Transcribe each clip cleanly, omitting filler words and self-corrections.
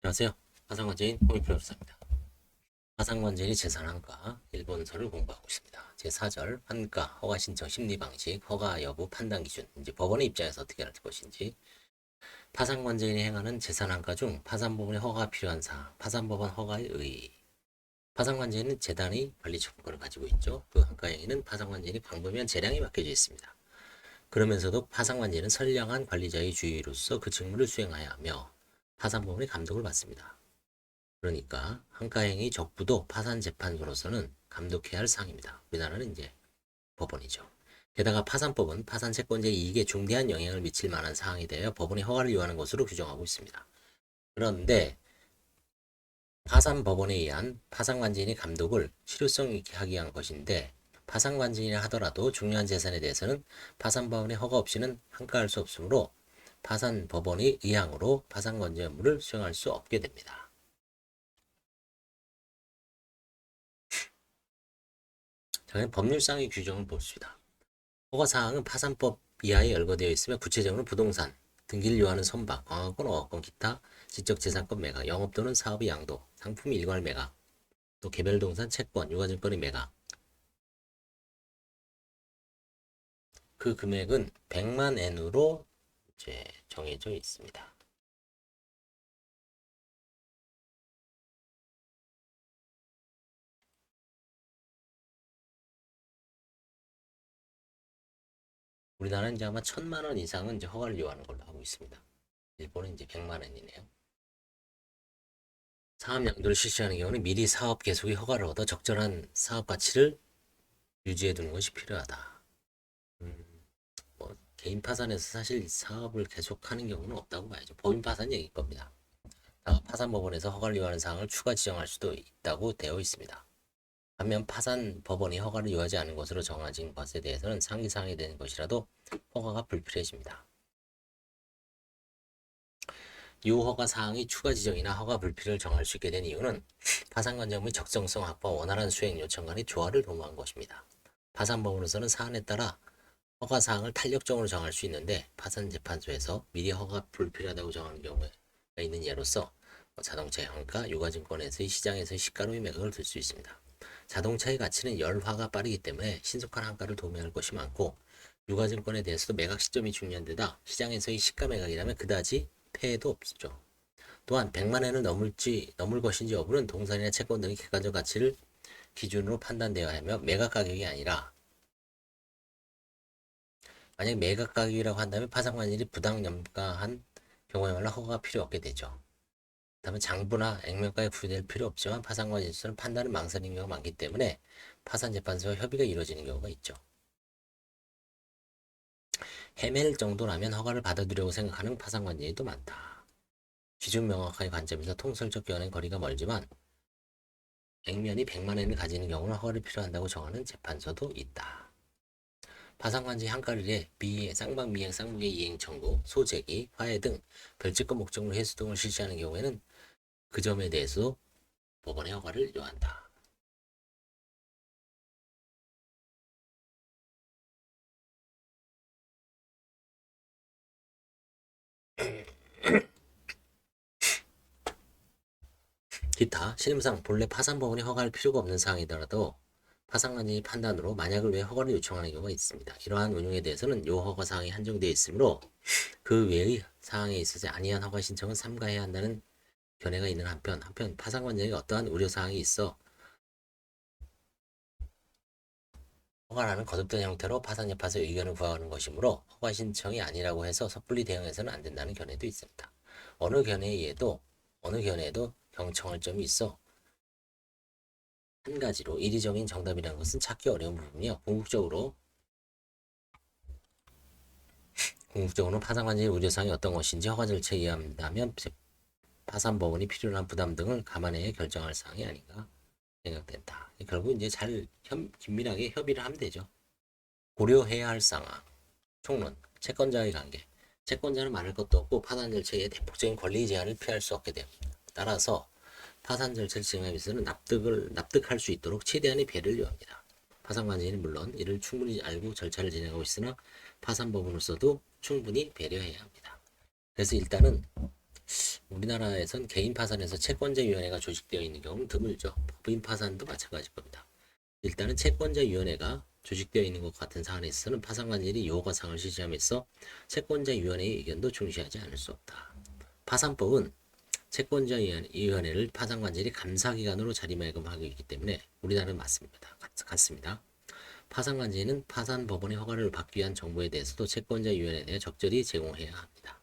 안녕하세요. 파상관제인 홍익표협사입니다. 파상관제인이 재산한가 일본서를 공부하고 있습니다. 제4절 환가, 허가신청 심리방식, 허가 여부 판단 기준, 이제 법원의 입장에서 어떻게 할 것인지. 파상관제인이 행하는 재산한가 중 파산법원의 허가가 필요한 사항, 파산법원 허가의 의의. 파상관제인은 재단의 관리 처분권을 가지고 있죠. 그 한가행위는 파상관제인이 광범위한 재량이 맡겨져 있습니다. 그러면서도 파상관제인은 선량한 관리자의 주의로서 그 직무를 수행해야 하며 파산법원의 감독을 받습니다. 그러니까 한가행위 적부도 파산재판소로서는 감독해야 할 사항입니다. 우리나라는 이제 법원이죠. 게다가 파산법은 파산채권자의 이익에 중대한 영향을 미칠 만한 사항에 대하여 법원의 허가를 요하는 것으로 규정하고 있습니다. 그런데 파산법원에 의한 파산관제인의 감독을 실효성 있게 하기 위한 것인데, 파산관제인이라 하더라도 중요한 재산에 대해서는 파산법원의 허가 없이는 한가할 수 없으므로 파산법원의 의향으로 파산관제 업무를 수행할 수 없게 됩니다. 자, 법률상의 규정을 봅시다. 허가사항은 파산법 이하에 열거되어 있으며 구체적으로 부동산, 등기를 요하는 선박, 광화권, 어업권, 기타, 지적재산권 매각, 영업 또는 사업의 양도, 상품 일괄 매각, 또 개별동산 채권, 유가증권의 매각. 그 금액은 100만 엔으로 이제 정해져 있습니다. 우리나라는 이제 아마 1000만 원 이상은 이제 허가를 요하는 걸로 하고 있습니다. 일본은 이제 100만 엔이네요. 사업 양도를 실시하는 경우는 미리 사업 계속의 허가를 얻어 적절한 사업 가치를 유지해 두는 것이 필요하다. 뭐 개인 파산에서 사실 사업을 계속하는 경우는 없다고 봐야죠. 법인 파산 얘기일 겁니다. 파산법원에서 허가를 요하는 사항을 추가 지정할 수도 있다고 되어 있습니다. 반면 파산법원이 허가를 요하지 않은 것으로 정해진 것에 대해서는 상기사항이 되는 것이라도 허가가 불필요해집니다. 유허가 사항이 추가 지정이나 허가 불필을 정할 수 있게 된 이유는 파산관점의 적정성 확보와 원활한 수행 요청 간의 조화를 도모한 것입니다. 파산법원으로서는 사안에 따라 허가 사항을 탄력적으로 정할 수 있는데, 파산재판소에서 미리 허가 불필요하다고 정하는 경우가 있는 예로서 자동차 향가, 유가증권에서의 시장에서의 시가로의 매각을 들 수 있습니다. 자동차의 가치는 열화가 빠르기 때문에 신속한 한가를 도모할 것이 많고, 유가증권에 대해서도 매각 시점이 중요한 데다 시장에서의 시가 매각이라면 그다지 폐해도 없죠. 또한 100만 엔을 넘을 것인지 여부는 동산이나 채권 등의 객관적 가치를 기준으로 판단되어야 하며, 매각 가격이 아니라, 만약 매각 가격이라고 한다면 파산관리인이 부당 염가한 경우에말로 허가가 필요 없게 되죠. 다음에 장부나 액면가에 부여될 필요 없지만 파산관리인수는 판단을 망설이는 경우가 많기 때문에 파산재판소와 협의가 이루어지는 경우가 있죠. 헤맬 정도라면 허가를 받아들이려고 생각하는 파산관리인도 많다. 기준 명확하게 관점에서 통설적 교환의 거리가 멀지만 액면이 100만 엔을 가지는 경우는 허가를 필요한다고 정하는 재판소도 있다. 파산관제 한가를 위해 쌍방 미행, 쌍무의 이행 청구, 소재기, 화해 등 별채권 목적물 회수 등을 실시하는 경우에는 그 점에 대해서 법원의 허가를 요한다. 기타 신임상 본래 파산법원이 허가할 필요가 없는 사항이더라도 파산관제의 판단으로 만약을 위해 허가를 요청하는 경우가 있습니다. 이러한 운용에 대해서는 요 허가 사항이 한정되어 있으므로 그 외의 사항에 있어서 아니한 허가 신청은 삼가해야 한다는 견해가 있는 한편 파산관제에 어떠한 우려사항이 있어 허가라는 거듭된 형태로 파산재판소의 의견을 구하는 것이므로 허가 신청이 아니라고 해서 섣불리 대응해서는 안 된다는 견해도 있습니다. 어느 견해에도 경청할 점이 있어 한 가지로 이리적인 정답이라는 것은 찾기 어려운 부분이요. 궁극적으로 파산관제의 우려사항이 어떤 것인지 허가 절차에 의한다면 파산법원이 필요로 한 부담 등을 감안해 결정할 사항이 아닌가 생각된다. 결국 이제 잘 긴밀하게 협의를 하면 되죠. 고려해야 할 상황. 총론. 채권자의 관계. 채권자는 말할 것도 없고 파산 절차의 대폭적인 권리 제한을 피할 수 없게 됩니다. 따라서 파산 절차를 진행하기 위해서는 납득할 수 있도록 최대한의 배려를 요합니다. 파산관제인은 물론 이를 충분히 알고 절차를 진행하고 있으나 파산법원으로서도 충분히 배려해야 합니다. 그래서 일단은 우리나라에선 개인 파산에서 채권자위원회가 조직되어 있는 경우는 드물죠. 법인 파산도 마찬가지일 겁니다. 일단은 채권자위원회가 조직되어 있는 것 같은 사안에 있어서는 파산관절이 요구사항을 실시함에서 채권자위원회의 의견도 중시하지 않을 수 없다. 파산법은 채권자위원회를 파산관절이 감사기관으로 자리매김하고 있기 때문에 우리나라는 맞습니다. 같습니다. 파산관제는 파산법원의 허가를 받기 위한 정보에 대해서도 채권자위원회에 대해 적절히 제공해야 합니다.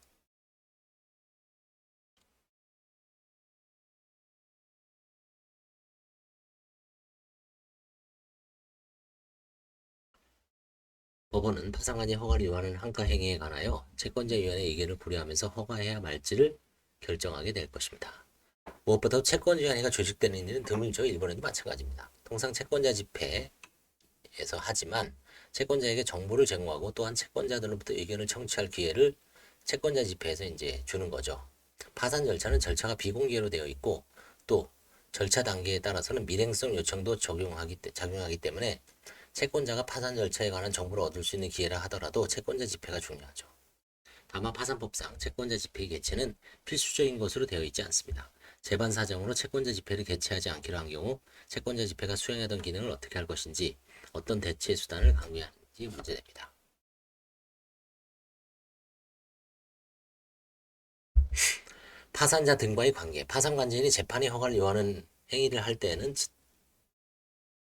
법원은 파산관제 허가를 요하는 한가 행위에 관하여 채권자위원회의 의견을 고려하면서 허가해야 말지를 결정하게 될 것입니다. 무엇보다 채권자위원회가 조직되는 일은 드물죠. 일본에도 마찬가지입니다. 통상 채권자 집회에서 하지만 채권자에게 정보를 제공하고 또한 채권자들로부터 의견을 청취할 기회를 채권자 집회에서 이제 주는 거죠. 파산 절차는 절차가 비공개로 되어 있고 또 절차 단계에 따라서는 밀행성 요청도 작용하기 때문에 채권자가 파산 절차에 관한 정보를 얻을 수 있는 기회라 하더라도 채권자 집회가 중요하죠. 다만 파산법상 채권자 집회 개최는 필수적인 것으로 되어 있지 않습니다. 재반 사정으로 채권자 집회를 개최하지 않기로 한 경우 채권자 집회가 수행하던 기능을 어떻게 할 것인지 어떤 대체 수단을 강구하는지 문제됩니다. 파산자 등과의 관계, 파산관제인이 재판이 허가를 요하는 행위를 할 때에는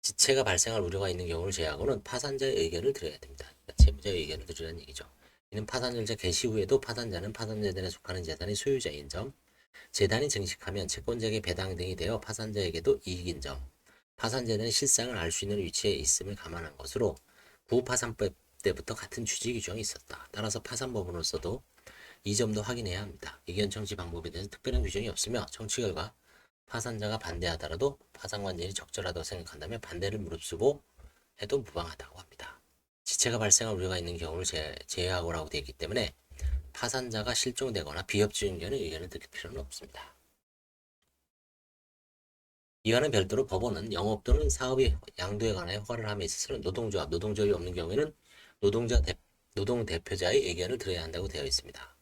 지체가 발생할 우려가 있는 경우를 제외하고는 파산자의 의견을 들어야 됩니다. 그러니까 채무자의 의견을 들으라는 얘기죠. 이는 파산 절차 개시 후에도 파산자는 파산재단에 속하는 재단의 소유자인 점, 재단이 증식하면 채권자에게 배당 등이 되어 파산자에게도 이익인 점, 파산재단의 실상을 알 수 있는 위치에 있음을 감안한 것으로 구파산법 때부터 같은 취지 규정이 있었다. 따라서 파산법원으로서도 이 점도 확인해야 합니다. 의견 청취 방법에 대해서 특별한 규정이 없으며 청취 결과 파산자가 반대하더라도 파산관제인이 적절하다고 생각한다면 반대를 무릅쓰고 해도 무방하다고 합니다. 지체가 발생할 우려가 있는 경우를 제외하고라고 되어 있기 때문에 파산자가 실종되거나 비협조인 경우는 의견을 들을 필요는 없습니다. 이와는 별도로 법원은 영업 또는 사업의 양도에 관하여 허가를 함에 있어서는 노동조합이 없는 경우에는 노동대표자의 의견을 들어야 한다고 되어 있습니다.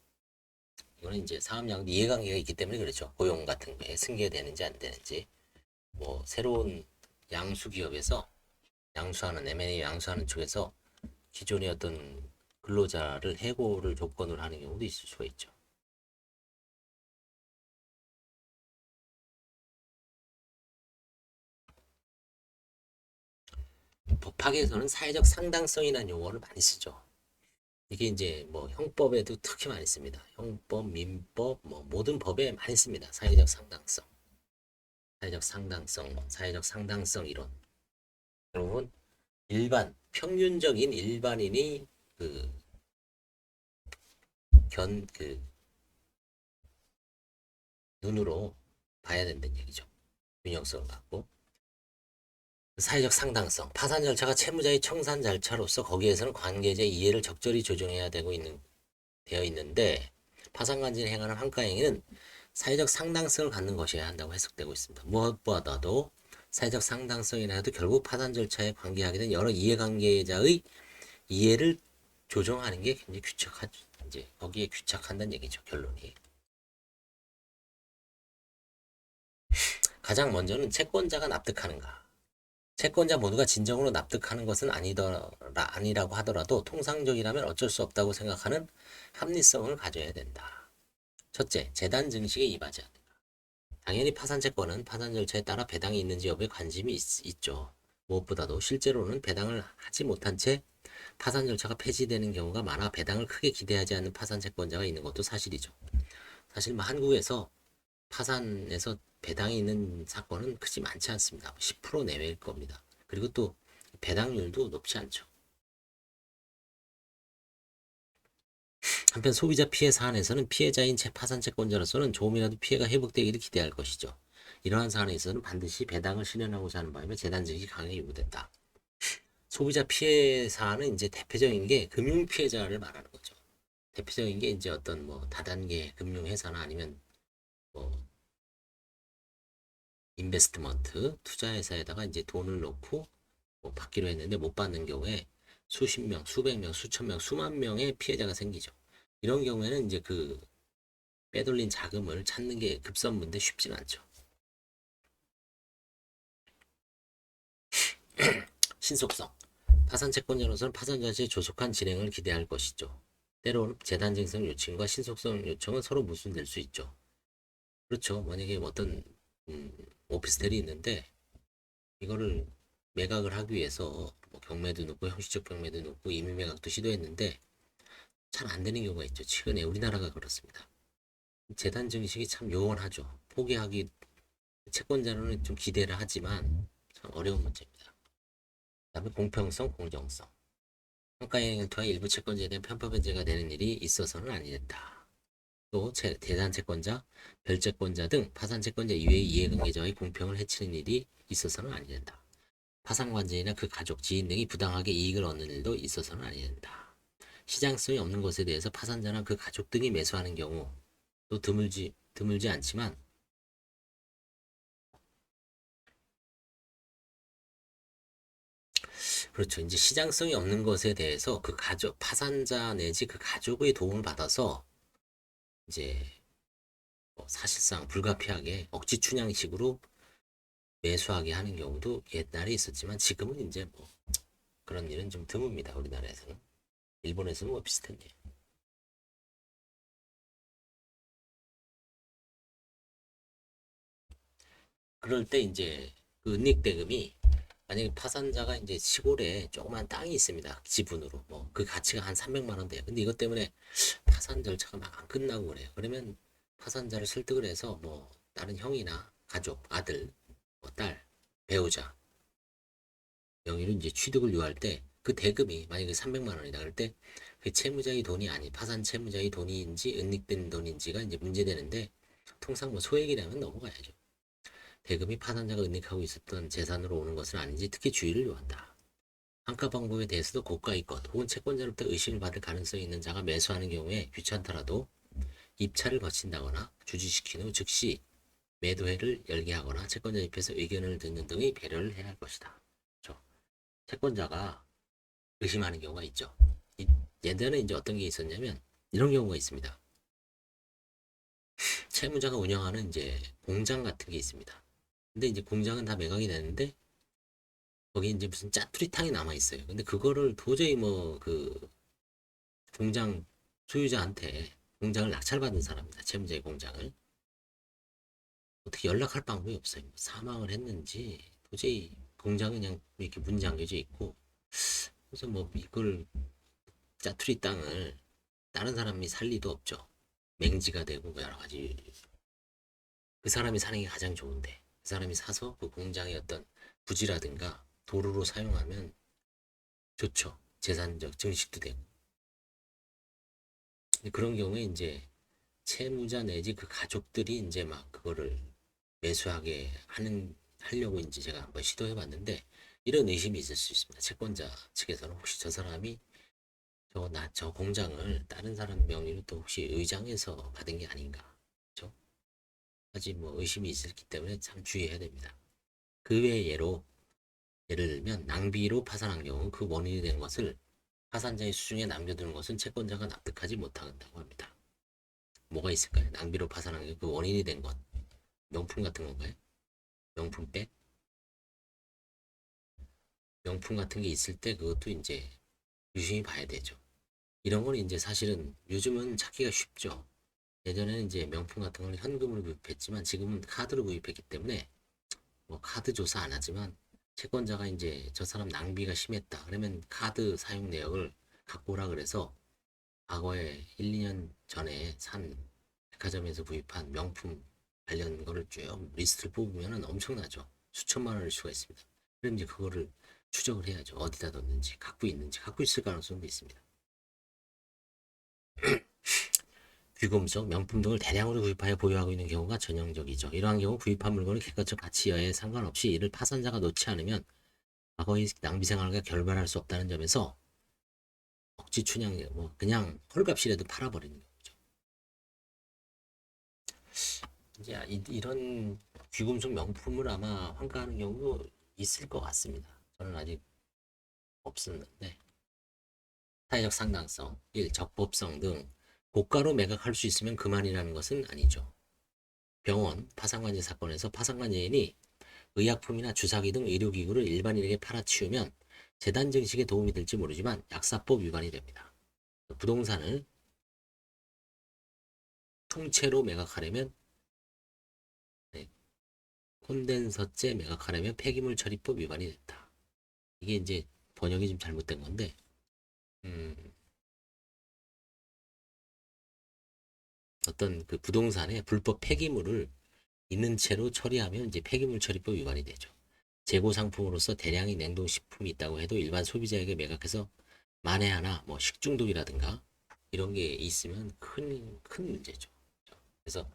이거는 이제 사업양도 이해관계가 있기 때문에 그렇죠. 고용 같은 거에 승계되는지 안 되는지. 뭐 새로운 양수기업에서 양수하는 M&A 양수하는 쪽에서 기존의 어떤 근로자를 해고를 조건으로 하는 경우도 있을 수가 있죠. 법학에서는 사회적 상당성이라는 용어를 많이 쓰죠. 이게 이제 뭐 형법에도 특히 많이 씁니다. 형법, 민법, 뭐 모든 법에 많이 씁니다. 사회적 상당성, 사회적 상당성 이론. 여러분 평균적인 일반인이 그 눈으로 봐야 된다는 얘기죠. 균형성을 갖고. 사회적 상당성, 파산 절차가 채무자의 청산 절차로서 거기에서는 관계자의 이해를 적절히 조정해야 되어 있는데 파산관제를 행하는 한가행위는 사회적 상당성을 갖는 것이어야 한다고 해석되고 있습니다. 무엇보다도 사회적 상당성이라 해도 결국 파산 절차에 관계하게 된 여러 이해관계자의 이해를 조정하는 게 굉장히 귀착하죠. 이제 거기에 귀착한다는 얘기죠. 결론이. 가장 먼저는 채권자가 납득하는가. 채권자 모두가 진정으로 납득하는 것은 아니라고 하더라도 통상적이라면 어쩔 수 없다고 생각하는 합리성을 가져야 된다. 첫째, 재단 증식에 임하지 않는다. 당연히 파산 채권은 파산 절차에 따라 배당이 있는지 여부에 관심이 있죠. 무엇보다도 실제로는 배당을 하지 못한 채 파산 절차가 폐지되는 경우가 많아 배당을 크게 기대하지 않는 파산 채권자가 있는 것도 사실이죠. 사실 뭐 한국에서 파산에서 배당이 있는 사건은 크지 많지 않습니다. 10% 내외일 겁니다. 그리고 또 배당률도 높지 않죠. 한편 소비자 피해 사안에서는 피해자인 파산 채권자로서는 조금이라도 피해가 회복되기를 기대할 것이죠. 이러한 사안에 있어서는 반드시 배당을 실현하고자 하는 바람에 재단 증식이 강하게 요구된다. 소비자 피해 사안은 이제 대표적인 게 금융 피해자를 말하는 거죠. 대표적인 게 이제 어떤 뭐 다단계 금융회사나 아니면 뭐 인베스트먼트 투자회사에다가 이제 돈을 넣고 뭐 받기로 했는데 못 받는 경우에 수십 명, 수백 명, 수천 명, 수만 명의 피해자가 생기죠. 이런 경우에는 이제 빼돌린 자금을 찾는 게 급선무인데 쉽진 않죠. 신속성. 파산 채권자로서는 파산 자체의 조속한 진행을 기대할 것이죠. 때로는 재단 증설 요청과 신속성 요청은 서로 모순될 수 있죠. 그렇죠. 만약에 어떤 오피스텔이 있는데 이거를 매각을 하기 위해서 뭐 경매도 넣고 형식적 경매도 넣고 임의 매각도 시도했는데 잘 안 되는 경우가 있죠. 최근에 우리나라가 그렇습니다. 재단 증식이 참 요원하죠. 포기하기 채권자로는 좀 기대를 하지만 참 어려운 문제입니다. 그다음에 공평성, 공정성. 평가행위를 통해 일부 채권자에 대한 편파 변제가 되는 일이 있어서는 아니 된다. 또 대단 채권자, 별채권자 등 파산 채권자 이외의 이해관계자의 공평을 해치는 일이 있어서는 아니 된다. 파산관제인이나 그 가족, 지인 등이 부당하게 이익을 얻는 일도 있어서는 아니 된다. 시장성이 없는 것에 대해서 파산자나 그 가족 등이 매수하는 경우 또 드물지 않지만 그렇죠. 이제 시장성이 없는 것에 대해서 그 가족, 파산자 내지 그 가족의 도움을 받아서 이제 뭐 사실상 불가피하게 억지 춘향식으로 매수하게 하는 경우도 옛날에 있었지만 지금은 이제 뭐 그런 일은 좀 드뭅니다. 우리나라에서는. 일본에서는 뭐 비슷한데. 그럴 때 이제 그 은닉대금이 만약에 파산자가 이제 시골에 조그만 땅이 있습니다. 지분으로 뭐 그 가치가 한 300만 원 돼요. 근데 이것 때문에 파산 절차가 막 안 끝나고 그래요. 그러면 파산자를 설득을 해서 뭐 다른 형이나 가족, 아들, 뭐 딸, 배우자 명의로 이제 취득을 요할 때 그 대금이 만약에 300만 원이다 그럴 때 그 채무자의 돈이 아니 파산 채무자의 돈인지 은닉된 돈인지가 이제 문제되는데 통상 뭐 소액이라면 넘어가야죠. 대금이 파산자가 은닉하고 있었던 재산으로 오는 것은 아닌지 특히 주의를 요한다. 환가 방법에 대해서도 고가의 것 혹은 채권자로부터 의심을 받을 가능성이 있는 자가 매수하는 경우에 귀찮더라도 입찰을 거친다거나 주지시킨 후 즉시 매도회를 열게 하거나 채권자 입에서 의견을 듣는 등의 배려를 해야 할 것이다. 그렇죠? 채권자가 의심하는 경우가 있죠. 예전에 이제 어떤 게 있었냐면 이런 경우가 있습니다. 채무자가 운영하는 이제 공장 같은 게 있습니다. 근데 이제 공장은 다 매각이 되는데 거기 이제 무슨 짜투리탕이 남아 있어요. 근데 그거를 도저히 뭐 그 공장 소유자한테 공장을 낙찰받은 사람입니다. 채무자의 공장을 어떻게 연락할 방법이 없어요. 뭐 사망을 했는지 도저히 공장은 그냥 이렇게 문 잠겨져 있고 그래서 뭐 이걸 짜투리 땅을 다른 사람이 살 리도 없죠. 맹지가 되고 뭐 여러 가지 그 사람이 사는 게 가장 좋은데 그 사람이 사서 그 공장의 어떤 부지라든가 도로로 사용하면 좋죠. 재산적 증식도 되고 그런 경우에 이제 채무자 내지 그 가족들이 이제 막 그거를 매수하게 하려고 이제 제가 한번 시도해 봤는데 이런 의심이 있을 수 있습니다. 채권자 측에서는 혹시 저 사람이 저 공장을 다른 사람 명의로 또 혹시 의장해서 받은 게 아닌가. 그죠? 아직 뭐 의심이 있었기 때문에 참 주의해야 됩니다. 그 외의 예를 들면 낭비로 파산한 경우 그 원인이 된 것을 파산자의 수중에 남겨두는 것은 채권자가 납득하지 못한다고 합니다. 뭐가 있을까요? 낭비로 파산한 게 그 원인이 된 것. 명품 같은 건가요? 명품백? 명품 같은 게 있을 때 그것도 이제 유심히 봐야 되죠. 이런 건 이제 사실은 요즘은 찾기가 쉽죠. 예전에는 이제 명품 같은 걸 현금으로 구입했지만 지금은 카드로 구입했기 때문에 뭐 카드 조사 안 하지만 채권자가 이제 저 사람 낭비가 심했다. 그러면 카드 사용 내역을 갖고 오라 그래서 과거에 1, 2년 전에 산 백화점에서 구입한 명품 관련 거를 쭉 리스트를 뽑으면 엄청나죠. 수천만 원일 수가 있습니다. 그럼 이제 그거를 추적을 해야죠. 어디다 뒀는지, 갖고 있는지, 갖고 있을 가능성도 있습니다. 귀금속, 명품 등을 대량으로 구입하여 보유하고 있는 경우가 전형적이죠. 이러한 경우 구입한 물건의 객관적 가치 여하에 상관없이 이를 파산자가 놓지 않으면 과거의 낭비 생활과 결별할 수 없다는 점에서 억지 춘향, 뭐 그냥 헐값이라도 팔아버리는 거죠. 이제 이런 귀금속 명품을 아마 환가하는 경우도 있을 것 같습니다. 저는 아직 없었는데 사회적 상당성, 1. 적법성 등 고가로 매각할 수 있으면 그만이라는 것은 아니죠. 병원 파산관제 사건에서 파산관제인이 의약품이나 주사기 등 의료기구를 일반인에게 팔아치우면 재단 증식에 도움이 될지 모르지만 약사법 위반이 됩니다. 부동산을 통째로 매각하려면 네, 콘덴서째 매각하려면 폐기물 처리법 위반이 됐다. 이게 이제 번역이 좀 잘못된 건데 어떤 그 부동산에 불법 폐기물을 있는 채로 처리하면 이제 폐기물 처리법 위반이 되죠. 재고 상품으로서 대량의 냉동식품이 있다고 해도 일반 소비자에게 매각해서 만에 하나 뭐 식중독이라든가 이런 게 있으면 큰 문제죠. 그래서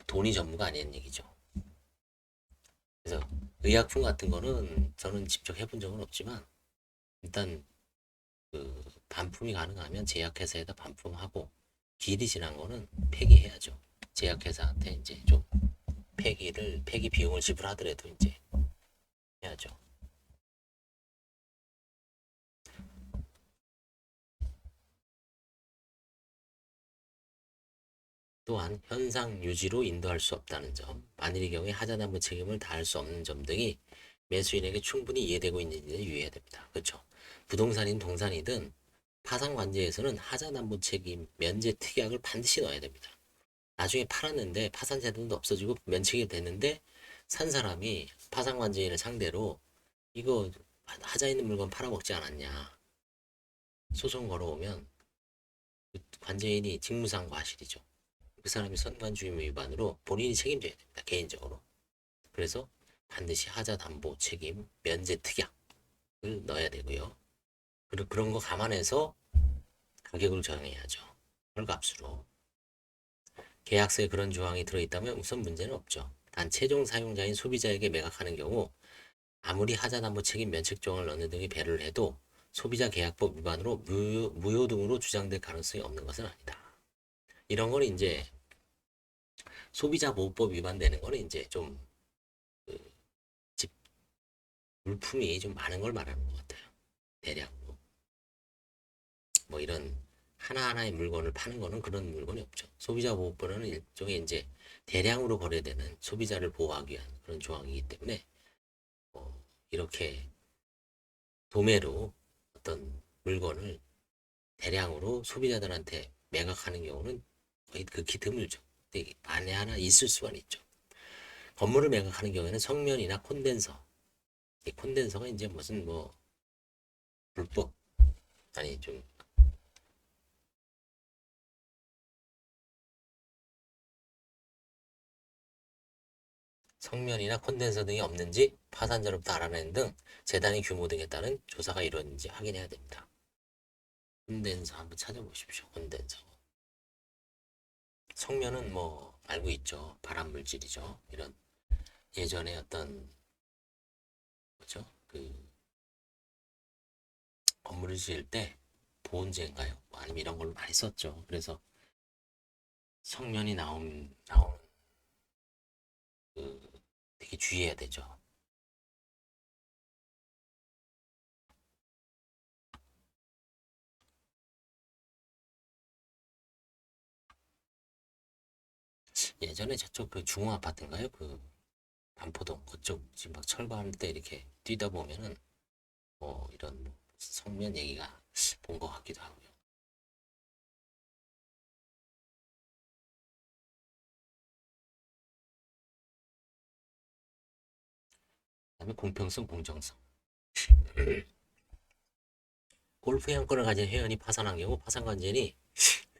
돈이 전부가 아니는 얘기죠. 그래서 의약품 같은 거는 저는 직접 해본 적은 없지만 일단 그 반품이 가능하면 제약회사에다 반품하고 기일이 지난 거는 폐기해야죠. 제약회사한테 이제 좀 폐기 비용을 지불하더라도 이제 해야죠. 또한 현상 유지로 인도할 수 없다는 점, 만일의 경우에 하자담보 책임을 다할 수 없는 점 등이 매수인에게 충분히 이해되고 있는지에 유의해야 됩니다. 그렇죠? 부동산인 동산이든 파산관제에서는 하자담보 책임 면제 특약을 반드시 넣어야 됩니다. 나중에 팔았는데 파산 제도도 없어지고 면책이 됐는데 산 사람이 파산관제인을 상대로 이거 하자 있는 물건 팔아먹지 않았냐 소송 걸어오면 그 관제인이 직무상 과실이죠. 그 사람이 선관주의 위반으로 본인이 책임져야 됩니다. 개인적으로. 그래서 반드시 하자 담보 책임 면제 특약을 넣어야 되고요. 그리고 그런 거 감안해서 가격을 정해야죠. 헐값으로. 계약서에 그런 조항이 들어있다면 우선 문제는 없죠. 단 최종 사용자인 소비자에게 매각하는 경우 아무리 하자 담보 책임 면책 조항을 넣는 등의 배려를 해도 소비자 계약법 위반으로 무효 등으로 주장될 가능성이 없는 것은 아니다. 이런 거는 이제 소비자 보호법 위반되는 거는 이제 좀 집 물품이 좀 많은 걸 말하는 것 같아요. 대량으로. 뭐 이런 하나하나의 물건을 파는 거는 그런 물건이 없죠. 소비자 보호법은 일종의 이제 대량으로 거래되는 소비자를 보호하기 위한 그런 조항이기 때문에 이렇게 도매로 어떤 물건을 대량으로 소비자들한테 매각하는 경우는 거의 극히 드물죠. 근데 만에 하나 있을 수가 있죠. 건물을 매각하는 경우에는 성면이나 콘덴서, 이 콘덴서가 이제 무슨 뭐 불법 아니 좀 성면이나 콘덴서 등이 없는지 파산자로부터 알아내는 등 재단의 규모 등에 따른 조사가 이루어졌는지 확인해야 됩니다. 콘덴서 한번 찾아보십시오. 콘덴서. 성면은 뭐 알고 있죠. 발암 물질이죠. 이런 예전에 어떤 뭐죠? 그 건물을 지을 때 보온재인가요? 뭐 아니면 이런 걸로 많이 썼죠. 그래서 성면이 나온 그 되게 주의해야 되죠. 예전에 저쪽 그 중흥 아파트인가요? 그 반포동 그쪽 지금 막 철거할 때 이렇게 뛰다 보면은 뭐 이런 뭐 성면 얘기가 본 것 같기도 하고요. 그다음에 공평성, 공정성. 골프 회원권을 가진 회원이 파산한 경우 파산관제인이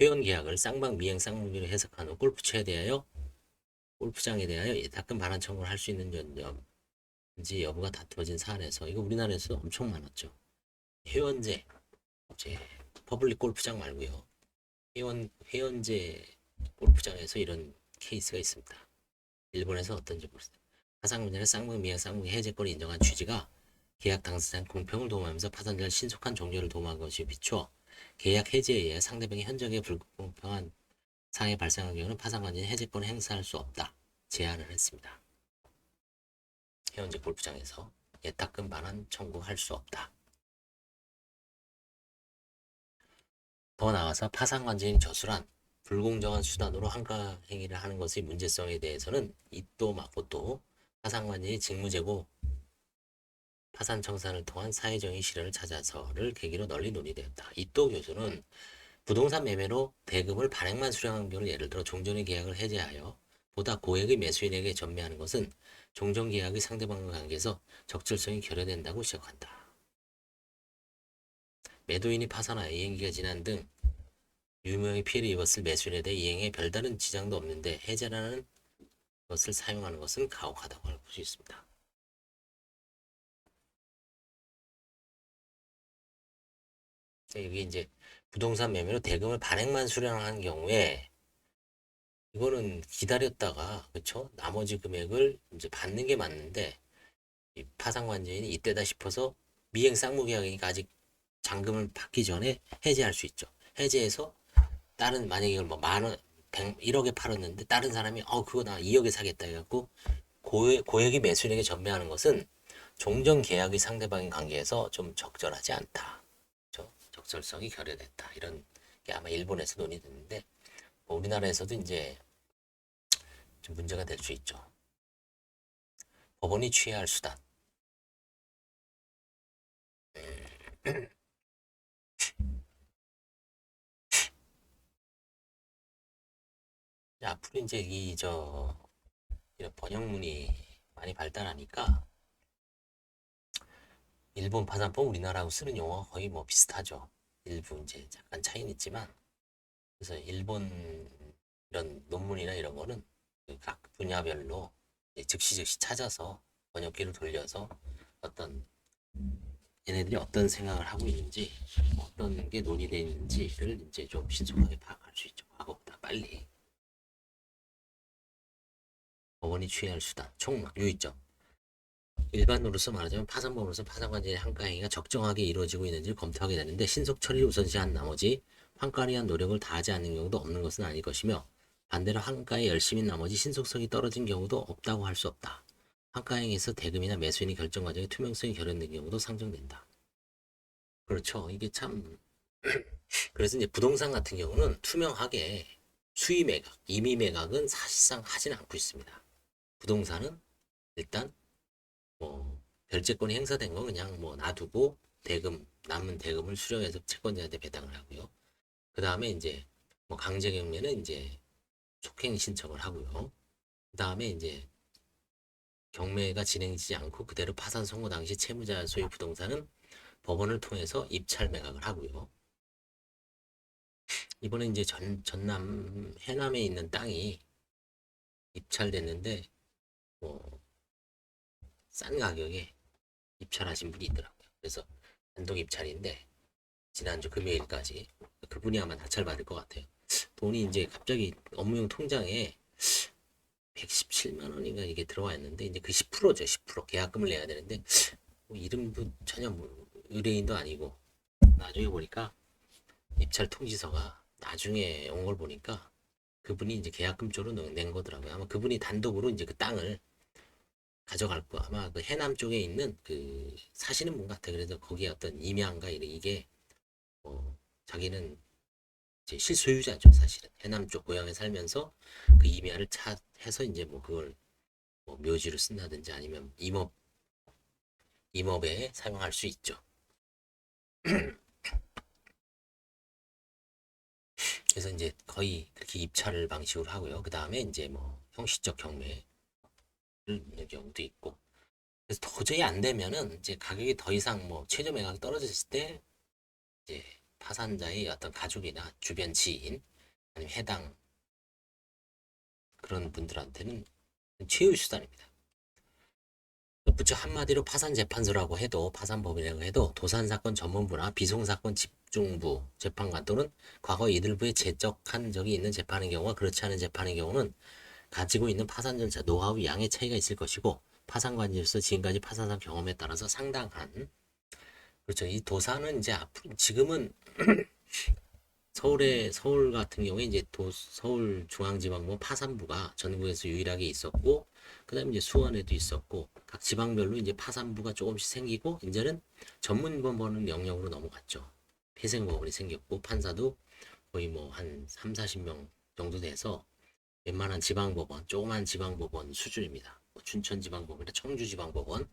회원 계약을 쌍방 미행 쌍방미로 해석한 후 골프채에 대하여 골프장에 대하여 예탁금 반환 청구를 할 수 있는 점인지 여부가 다투어진 사안에서 이거 우리나라에서 엄청 많았죠. 회원제 이제 퍼블릭 골프장 말고요. 회원제 골프장에서 이런 케이스가 있습니다. 일본에서 어떤지 모르겠어요. 파산문제는 쌍방 미행 쌍방 해제권을 인정한 취지가 계약 당사자는 공평을 도모하면서 파산자를 신속한 종료를 도모한 것이 비추어 계약 해제에 의해 상대방이 현저하게 불공평한 상황이 발생한 경우는 파산관계는 해제권을 행사할 수 없다. 제안을 했습니다. 회원제 골프장에서 예탁금 반환 청구할 수 없다. 더 나아가서 파산관계인 저수란 불공정한 수단으로 환가 행위를 하는 것의 문제성에 대해서는 이또 마코토 파산관계의 직무제고 파산 청산을 통한 사회적인 실현을 찾아서를 계기로 널리 논의되었다. 이또 교수는 부동산 매매로 대금을 반액만 수령한 경우를 예를 들어 종전의 계약을 해제하여 보다 고액의 매수인에게 전매하는 것은 종전 계약의 상대방과 관계에서 적절성이 결여된다고 지적한다. 매도인이 파산하여 이행기가 지난 등 유명히 피해를 입었을 매수인에 대해 이행에 별다른 지장도 없는데 해제라는 것을 사용하는 것은 가혹하다고 볼 수 있습니다. 여기 이제 부동산 매매로 대금을 반액만 수령한 경우에 이거는 기다렸다가 그쵸? 나머지 금액을 이제 받는 게 맞는데 이 파산관계인이 이때다 싶어서 미행 쌍무계약이니까 아직 잔금을 받기 전에 해제할 수 있죠. 해제해서 다른 만약에 이걸 뭐 만원 1억에 팔았는데 다른 사람이 그거 나 2억에 사겠다 해갖고 고액의 매수인에게 전매하는 것은 종전 계약의 상대방의 관계에서 좀 적절하지 않다. 그렇죠? 적절성이 결여됐다. 이런 게 아마 일본에서 논의됐는데 뭐 우리나라에서도 이제 좀 문제가 될 수 있죠. 법원이 취해야 할 수단. 앞으로 이제 이런 번역문이 많이 발달하니까 일본 파산법 우리나라하고 쓰는 용어가 거의 뭐 비슷하죠. 일부 이제 약간 차이는 있지만 그래서 일본 이런 논문이나 이런 거는 각 분야별로 즉시 찾아서 번역기를 돌려서 어떤 얘네들이 어떤 생각을 하고 있는지 어떤 게 논의되어 있는지를 이제 좀 신속하게 파악할 수 있죠. 과거보다 빨리. 법원이 취해야 할 수단, 총막, 유의점. 일반으로서 말하자면 파산법으로서 파산관계의 환가행위가 적정하게 이루어지고 있는지를 검토하게 되는데 신속 처리를 우선시한 나머지 환가를 위한 노력을 다하지 않는 경우도 없는 것은 아닐 것이며 반대로 환가에 열심인 나머지 신속성이 떨어진 경우도 없다고 할 수 없다. 환가행위에서 대금이나 매수인의 결정 과정에 투명성이 결여된 경우도 상정된다. 그렇죠. 이게 참 그래서 이제 부동산 같은 경우는 투명하게 수의 매각, 임의 매각은 사실상 하진 않고 있습니다. 부동산은 일단 뭐 결제권이 행사된 건 그냥 뭐 놔두고 대금 남은 대금을 수령해서 채권자한테 배당을 하고요. 그 다음에 이제 뭐 강제경매는 이제 속행 신청을 하고요. 그 다음에 이제 경매가 진행되지 않고 그대로 파산 선고 당시 채무자 소유 부동산은 법원을 통해서 입찰 매각을 하고요. 이번에 이제 전남 해남에 있는 땅이 입찰됐는데 뭐 싼 가격에 입찰하신 분이 있더라고요. 그래서 단독 입찰인데 지난주 금요일까지 그분이 아마 낙찰받을 것 같아요. 돈이 이제 갑자기 업무용 통장에 117만 원인가 이게 들어와 있는데 이제 그 10%죠. 10% 계약금을 내야 되는데 뭐 이름도 전혀 뭐 의뢰인도 아니고 나중에 보니까 입찰 통지서가 나중에 온 걸 보니까 그분이 이제 계약금 쪽으로 낸 거더라고요. 아마 그분이 단독으로 이제 그 땅을 가져갈 거 아마 그 해남 쪽에 있는 그 사시는 분 같아. 그래서 거기에 어떤 임야인가 이게 자기는 이제 실소유자죠. 사실은 해남 쪽 고향에 살면서 그 임야를 해서 이제 뭐 그걸 뭐 묘지로 쓴다든지 아니면 임업에 사용할 수 있죠. 그래서 이제 거의 그렇게 입찰을 방식으로 하고요. 그 다음에 이제 뭐 형식적 경매를 있는 경우도 있고. 그래서 도저히 안 되면은 이제 가격이 더 이상 뭐 최저 매각이 떨어졌을 때 이제 파산자의 어떤 가족이나 주변 지인 아니면 해당 그런 분들한테는 최후의 수단입니다. 부처 한마디로 파산재판소라고 해도 파산법이라고 해도 도산사건 전문부나 비송사건 집중부 재판관 또는 과거 이들부에 제적한 적이 있는 재판의 경우와 그렇지 않은 재판의 경우는 가지고 있는 파산 절차 노하우 양의 차이가 있을 것이고 파산관계로서 지금까지 파산상 경험에 따라서 상당한 그렇죠. 이 도산은 이제 앞으로 지금은 서울 같은 경우에 이제 서울중앙지방법 파산부가 전국에서 유일하게 있었고, 그 다음에 이제 수원에도 있었고, 각 지방별로 이제 파산부가 조금씩 생기고, 이제는 전문법원은 영역으로 넘어갔죠. 회생법원이 생겼고, 판사도 거의 뭐 한 3, 40명 정도 돼서 웬만한 지방법원, 조그만 지방법원 수준입니다. 뭐 춘천지방법원, 청주지방법원,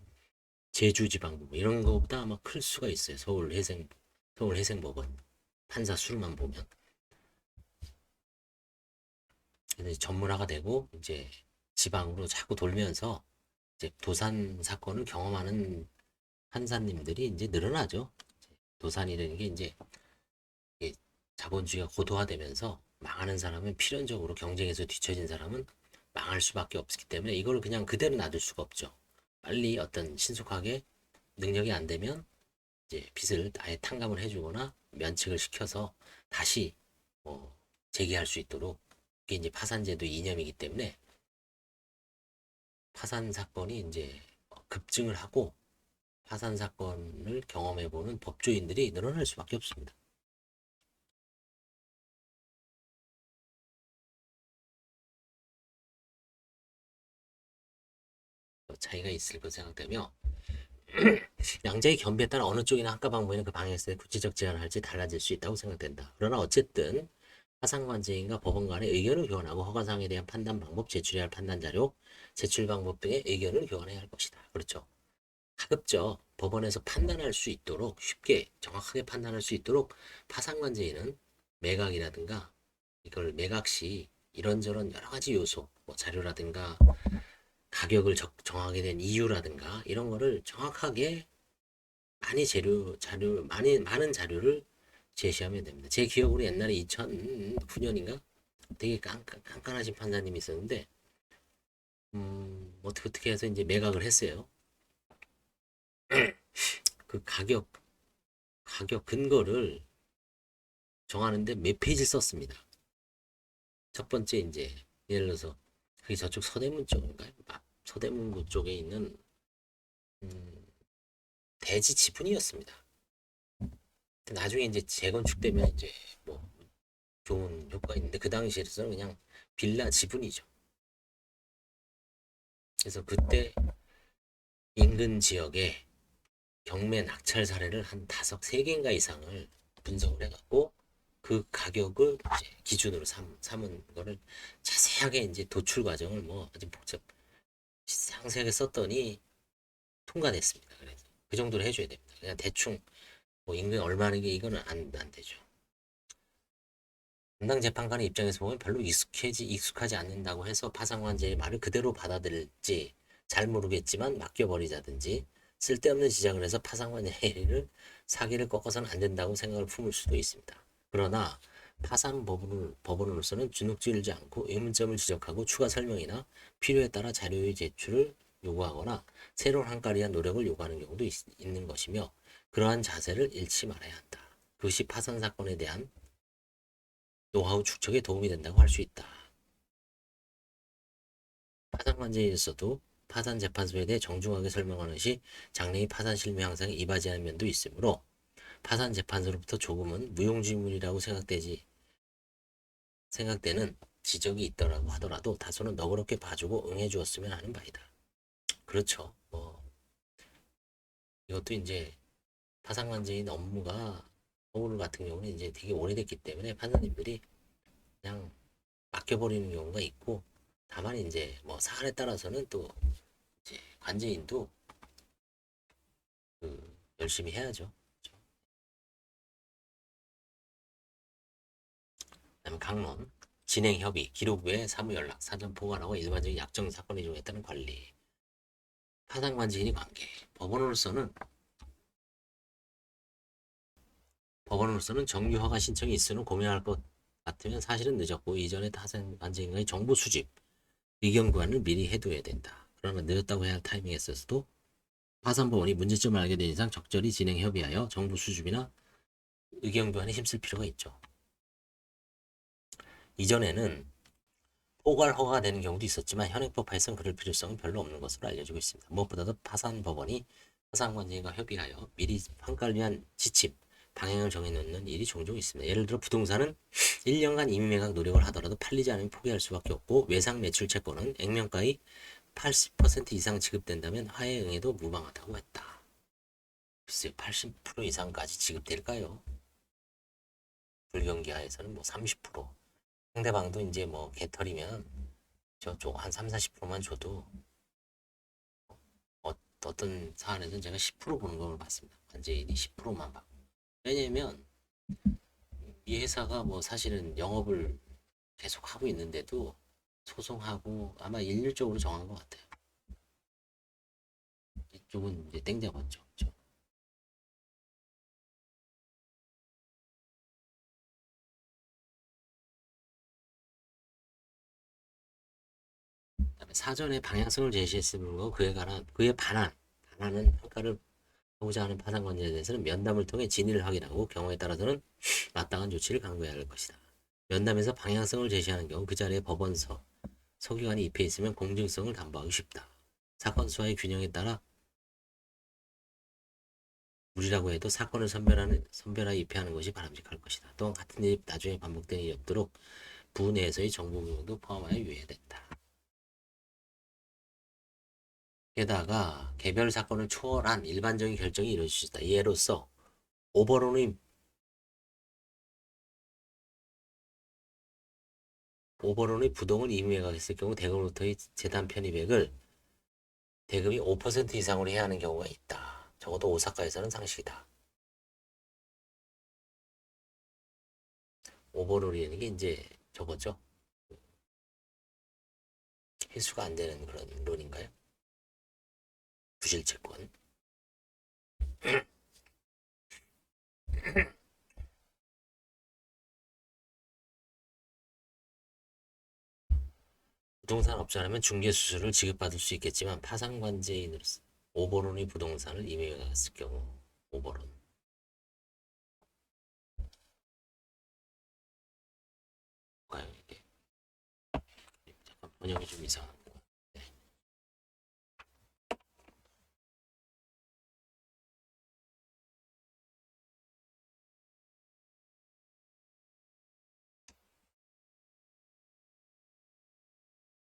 제주지방법원 이런 거보다 아마 클 수가 있어요. 서울해생법원 판사 수만 보면. 그래서 전문화가 되고 이제 지방으로 자꾸 돌면서 이제 도산 사건을 경험하는 판사님들이 이제 늘어나죠. 도산이라는 게 이제 자본주의가 고도화되면서 망하는 사람은 필연적으로 경쟁에서 뒤처진 사람은 망할 수밖에 없기 때문에 이걸 그냥 그대로 놔둘 수가 없죠. 빨리 어떤 신속하게 능력이 안 되면 이제 빚을 아예 탕감을 해주거나 면책을 시켜서 다시 재개할 수 있도록 이게 이제 파산제도 이념이기 때문에 파산 사건이 이제 급증을 하고 파산 사건을 경험해보는 법조인들이 늘어날 수밖에 없습니다. 차이가 있을 것 생각되며 양자의 겸비에 따라 어느 쪽이나 학과 방법에는 그 방향에서 구체적 제안을 할지 달라질 수 있다고 생각된다. 그러나 어쨌든 파산관제인과 법원 간의 의견을 교환하고 허가사항에 대한 판단 방법, 제출해야 할 판단 자료, 제출 방법 등의 의견을 교환해야 할 것이다. 그렇죠. 가급적 법원에서 판단할 수 있도록 쉽게 정확하게 판단할 수 있도록 파산관제인은 매각이라든가 이걸 매각 시 이런저런 여러 가지 요소, 뭐 자료라든가 가격을 정하게 된 이유라든가 이런 거를 정확하게 많은 자료를 제시하면 됩니다. 제 기억으로 옛날에 2009년인가 되게 깐깐하신 판사님이 있었는데, 어떻게 해서 이제 매각을 했어요. 그 가격 근거를 정하는데 몇 페이지 썼습니다. 첫 번째 이제, 예를 들어서, 그게 저쪽 서대문 쪽인가요? 서대문구 쪽에 있는, 음, 대지 지분이었습니다. 나중에 이제 재건축되면 이제 뭐 좋은 효과가 있는데 그 당시에서는 그냥 빌라 지분이죠. 그래서 그때 인근 지역에 경매 낙찰 사례를 한 세 개인가 이상을 분석을 해갖고 그 가격을 이제 기준으로 삼은 거를 자세하게 이제 도출 과정을 뭐 아주 상세하게 썼더니 통과됐습니다. 그래서 그 정도로 해줘야 됩니다. 그냥 대충 뭐 인근 얼마는 게 이거는 안 되죠. 담당 재판관의 입장에서 보면 별로 익숙하지 않는다고 해서 파상환제의 말을 그대로 받아들일지 잘 모르겠지만 맡겨버리자든지 쓸데없는 지적을 해서 파상환제를 사기를 꺾어서는 안 된다고 생각을 품을 수도 있습니다. 그러나 파산 법원으로서는 주눅질지 않고 의문점을 지적하고 추가 설명이나 필요에 따라 자료의 제출을 요구하거나 새로운 한가리한 노력을 요구하는 경우도 있는 것이며 그러한 자세를 잃지 말아야 한다. 그것이 파산 사건에 대한 노하우 축적에 도움이 된다고 할 수 있다. 파산 관제에서도 파산 재판소에 대해 정중하게 설명하는 시 장래의 파산 실무 향상에 이바지하는 면도 있으므로 파산 재판소로부터 조금은 무용지물이라고 생각되는 지적이 있더라고 하더라도 다소는 너그럽게 봐주고 응해주었으면 하는 바이다. 그렇죠. 뭐 이것도 이제 파산 관제인 업무가 서울 같은 경우는 이제 되게 오래됐기 때문에 판사님들이 그냥 맡겨버리는 경우가 있고 다만 이제 뭐 사안에 따라서는 또 이제 관제인도 열심히 해야죠. 그다음에 강론 진행 협의 기록 외 사무 연락 사전 보관하고 일반적인 약정 사건의 경우에 따른 관리 파산 관제인의 관계 법원으로서는 정규 허가 신청이 있으면 고민할 것 같으면 사실은 늦었고 이전에 파산 관제인과의 정보 수집 의견 구안을 미리 해둬야 된다. 그러나 늦었다고 해야 할 타이밍에 있어서도 파산법원이 문제점을 알게 된 이상 적절히 진행 협의하여 정보 수집이나 의견 교환에 힘쓸 필요가 있죠. 이전에는 포괄 허가가 되는 경우도 있었지만 현행법하에서는 그럴 필요성은 별로 없는 것으로 알려지고 있습니다. 무엇보다도 파산법원이 파산관제인과 협의하여 미리 판가를 위한 지침, 방향을 정해놓는 일이 종종 있습니다. 예를 들어 부동산은 1년간 임의매각 노력을 하더라도 팔리지 않으면 포기할 수밖에 없고 외상 매출 채권은 액면가의 80% 이상 지급된다면 화해 응해도 무방하다고 했다. 글쎄요, 80% 이상까지 지급될까요? 불경기하에서는 뭐 30%, 상대방도 이제 뭐 개털이면 저쪽 한 3, 40%만 줘도 어떤 사안에서는 제가 10% 보는 걸 봤습니다. 관제인이 10%만 받고. 왜냐면 이 회사가 뭐 사실은 영업을 계속 하고 있는데도 소송하고 아마 일률적으로 정한 것 같아요. 이쪽은 이제 땡 잡았죠. 그렇죠? 그다음에 사전에 방향성을 제시했음을 불구하고 그에 반하는 평가를 하고자 하는 파산관계에 대해서는 면담을 통해 진위를 확인하고 경우에 따라서는 마땅한 조치를 강구해야 할 것이다. 면담에서 방향성을 제시하는 경우 그 자리에 법원서, 서기관이 입해 있으면 공정성을 담보하기 쉽다. 사건 수사의 균형에 따라 무리라고 해도 사건을 선별하여 입회하는 것이 바람직할 것이다. 또한 같은 일이 나중에 반복되는 일이 없도록 부 내에서의 정보 교육도 포함하여 유예된다. 게다가 개별 사건을 초월한 일반적인 결정이 이루어질 수 있다. 예로서 오버론의 부동을 임의가했을 경우 대금으로부터의 재단 편입액을 대금이 5% 이상으로 해야 하는 경우가 있다. 적어도 오사카에서는 상식이다. 오버롤이라는 게 이제 저거죠. 회수가 안 되는 그런 론인가요? 부실채권. 부동산 업자라면 중개수수료를 지급받을 수 있겠지만 파산관제인으로서 오버론이 부동산을 임의갔을 경우 오버론. 뭐가요 이게? 잠깐 번역이 좀 이상한 거. 네.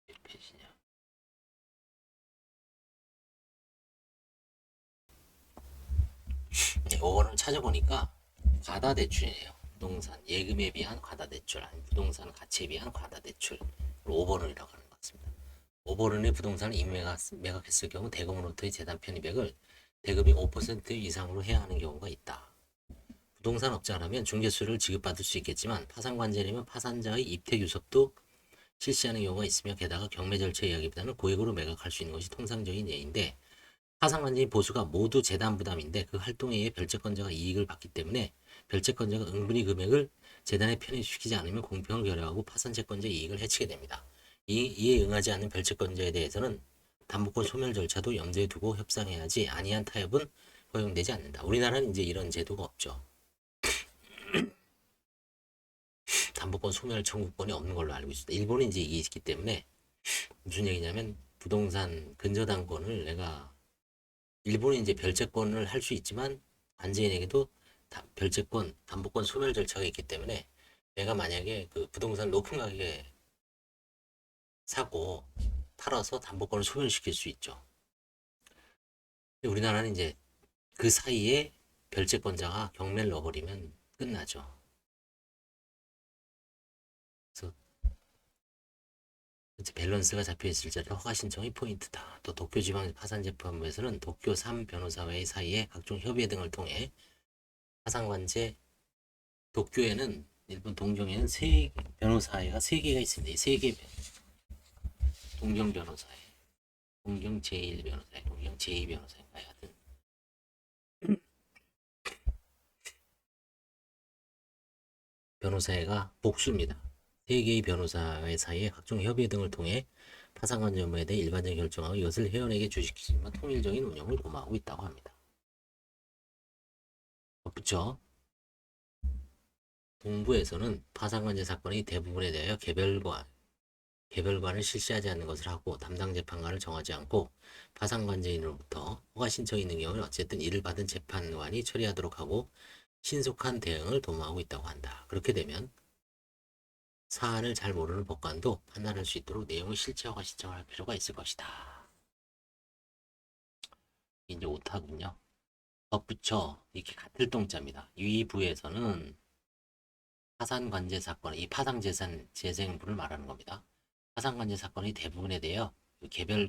몇 페이지냐? 네, 오버론 찾아보니까 과다대출이에요. 부동산 예금에 비한 과다대출, 아니 부동산 가치에 비한 과다대출, 오버론이라고 하는 것 같습니다. 오버론의 부동산을 매각했을 경우 대금으로부터의 재단 편입액을 대금이 5% 이상으로 해야 하는 경우가 있다. 부동산 업자라면 중개수를 지급받을 수 있겠지만 파산관제라면 파산자의 입퇴 유섭도 실시하는 경우가 있으며 게다가 경매 절차 이야기보다는 고액으로 매각할 수 있는 것이 통상적인 예인데 파산관제인 보수가 모두 재단 부담인데 그 활동에 의해 별채권자가 이익을 받기 때문에 별채권자가 응분이 금액을 재단에 편입시키지 않으면 공평을 결여하고 파산채권자의 이익을 해치게 됩니다. 이에 응하지 않는 별채권자에 대해서는 담보권 소멸 절차도 염두에 두고 협상해야지 아니한 타협은 허용되지 않는다. 우리나라는 이제 이런 제도가 없죠. 담보권 소멸 청구권이 없는 걸로 알고 있습니다. 일본은 이제 이게 있기 때문에 무슨 얘기냐면 부동산 근저당권을 내가 일본은 이제 별채권을 할 수 있지만 관제인에게도 별채권 담보권 소멸 절차가 있기 때문에 내가 만약에 그 부동산 높은 가격에 사고 팔아서 담보권을 소멸시킬 수 있죠. 우리나라는 이제 그 사이에 별채권자가 경매를 넣어버리면 끝나죠. 그래서 밸런스가 잡혀있을 자리 허가 신청이 포인트다. 또 도쿄지방 파산재판부에서는 도쿄 3 변호사회 사이에 각종 협의 등을 통해 파산관제 도쿄에는 일본 동경에는 세 변호사회가 세 개가 있습니다. 세개 동경 변호사회, 동경 제1 변호사회, 동경 제2 변호사회가 하여튼 변호사회가 복수입니다. 세 개의 변호사회 사이에 각종 협의 등을 통해 파산관제 업무에 대해 일반적인 결정하고 이것을 회원에게 주식시키지만 통일적인 운영을 도모하고 있다고 합니다. 덧붙여 동부에서는 파산관제 사건의 대부분에 대하여 개별관을 실시하지 않는 것을 하고 담당 재판관을 정하지 않고 파산관제인으로부터 허가 신청이 있는 경우는 어쨌든 이를 받은 재판관이 처리하도록 하고 신속한 대응을 도모하고 있다고 한다. 그렇게 되면 사안을 잘 모르는 법관도 판단할 수 있도록 내용을 실체 허가 신청할 필요가 있을 것이다. 이제 오타군요. 덧붙여 이렇게 같을 동자입니다. 위 부에서는 파산관제 사건, 이 파상재산 재생부를 말하는 겁니다. 파산관제 사건이 대부분에 대하여 개별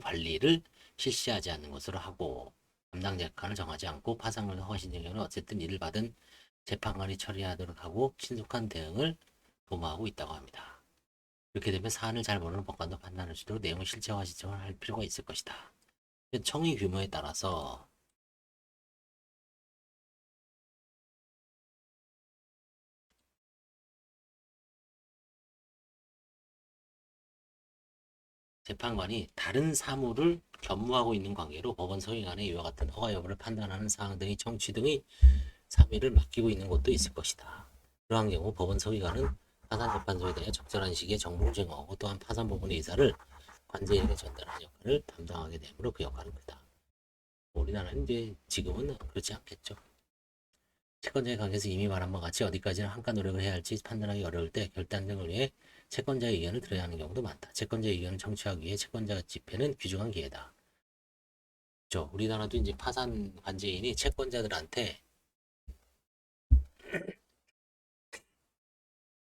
관리를 실시하지 않는 것으로 하고 담당 재판을 정하지 않고 파상을 허가신 경우는 어쨌든 이를 받은 재판관이 처리하도록 하고 신속한 대응을 도모하고 있다고 합니다. 이렇게 되면 사안을 잘 모르는 법관도 판단할 수 있도록 내용을 실체화 신청을 할 필요가 있을 것이다. 청의 규모에 따라서 재판관이 다른 사무를 겸무하고 있는 관계로 법원 서기 간에 이와 같은 허가 여부를 판단하는 사항 등의 청취 등의 사무를 맡기고 있는 곳도 있을 것이다. 그러한 경우 법원 서기관은 파산재판소에 대해 적절한 시기에 정보를 제공하고 또한 파산법원의 의사를 관제인에게 전달하는 역할을 담당하게 되므로 그 역할은 크다. 우리나라는 이제 지금은 그렇지 않겠죠. 채권자의 관계에서 이미 말한 바와 같이 어디까지나 한가 노력을 해야 할지 판단하기 어려울 때 결단 등을 위해 채권자의 의견을 들어야 하는 경우도 많다. 채권자의 의견을 청취하기 위해 채권자 집회는 귀중한 기회다. 그렇죠. 우리나라도 이제 파산 관제인이 채권자들한테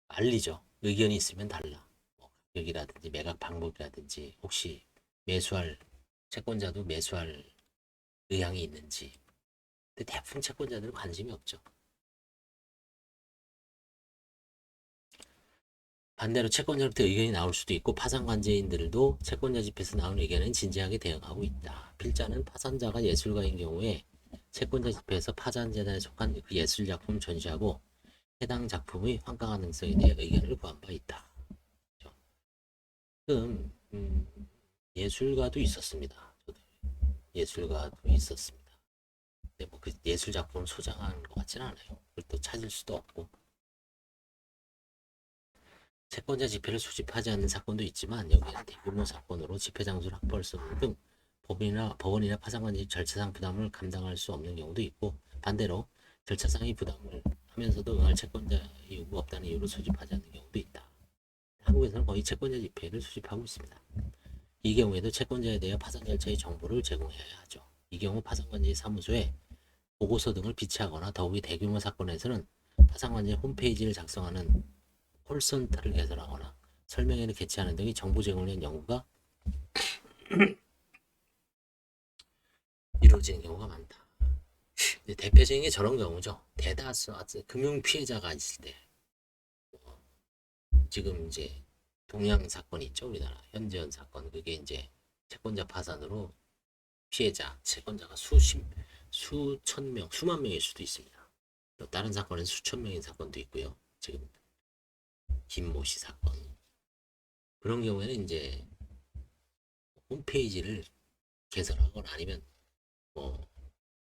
알리죠. 의견이 있으면 달라. 뭐 가격이라든지 매각 방법이라든지 혹시 매수할 채권자도 매수할 의향이 있는지. 근데 대부분 채권자들은 관심이 없죠. 반대로 채권자로부터 의견이 나올 수도 있고 파산관제인들도 채권자 집회에서 나온 의견은 진지하게 대응하고 있다. 필자는 파산자가 예술가인 경우에 채권자 집회에서 파산재단에 속한 그 예술작품을 전시하고 해당 작품의 환가 가능성에 대해 의견을 구한 바 있다. 지금 예술가도 있었습니다. 저도 예술가도 있었습니다. 근데 뭐 그 예술 작품을 소장하는 것 같지는 않아요. 그걸 또 찾을 수도 없고. 채권자 지폐를 수집하지 않는 사건도 있지만 여기에는 대규모 사건으로 지폐 장소를 확보할 수 없는 등 법원이나 파산관이 절차상 부담을 감당할 수 없는 경우도 있고 반대로 절차상의 부담을 하면서도 응할 채권자 요구가 없다는 이유로 수집하지 않는 경우도 있다. 한국에서는 거의 채권자 지폐를 수집하고 있습니다. 이 경우에도 채권자에 대해 파산 절차의 정보를 제공해야 하죠. 이 경우 파산관제 사무소에 보고서 등을 비치하거나 더욱이 대규모 사건에서는 파산관제 홈페이지를 작성하는 콜센터를 개설하거나 설명회를 개최하는 등의 정보 제공을 위한 연구가 이루어지는 경우가 많다. 대표적인 게 저런 경우죠. 대다수 금융 피해자가 있을 때 지금 이제 동양 사건이 있죠. 우리나라 현재현 사건 그게 이제 채권자 파산으로 피해자 채권자가 수천 명 수만 명일 수도 있습니다. 또 다른 사건은 수천 명인 사건도 있고요. 지금 김모 씨 사건 그런 경우에는 이제 홈페이지를 개설하거나 아니면 뭐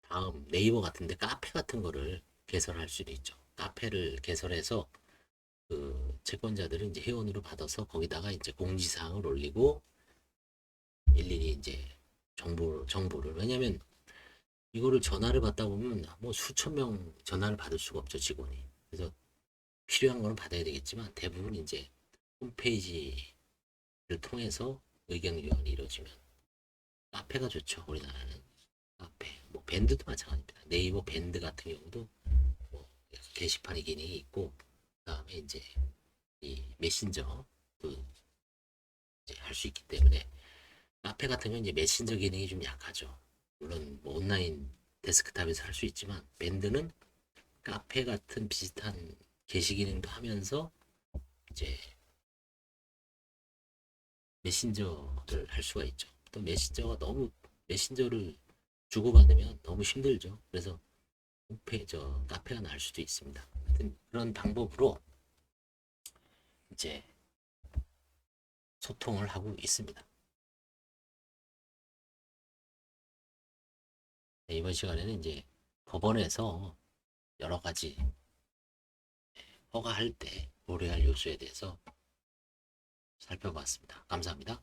다음 네이버 같은데 카페 같은 거를 개설할 수도 있죠. 카페를 개설해서 그 채권자들은 이제 회원으로 받아서 거기다가 이제 공지사항을 올리고 일일이 이제 정보를 왜냐면 이거를 전화를 받다 보면 뭐 수천 명 전화를 받을 수가 없죠 직원이. 그래서 필요한 거는 받아야 되겠지만 대부분 이제 홈페이지를 통해서 의견 교환이 이루어지면 카페가 좋죠. 우리나라는 카페, 뭐 밴드도 마찬가지입니다. 네이버 밴드 같은 경우도 뭐 게시판의 기능이 있고 그다음에 이제 이 메신저도 이제 할 수 있기 때문에 카페 같은 경우는 이제 메신저 기능이 좀 약하죠. 물론 뭐 온라인 데스크탑에서 할 수 있지만 밴드는 카페 같은 비슷한 게시 기능도 하면서 이제 메신저를 할 수가 있죠. 또 메신저를 주고받으면 너무 힘들죠. 그래서 카페가 나을 수도 있습니다. 그런 방법으로 이제 소통을 하고 있습니다. 네, 이번 시간에는 이제 법원에서 여러 가지 허가할 때 고려할 요소에 대해서 살펴봤습니다. 감사합니다.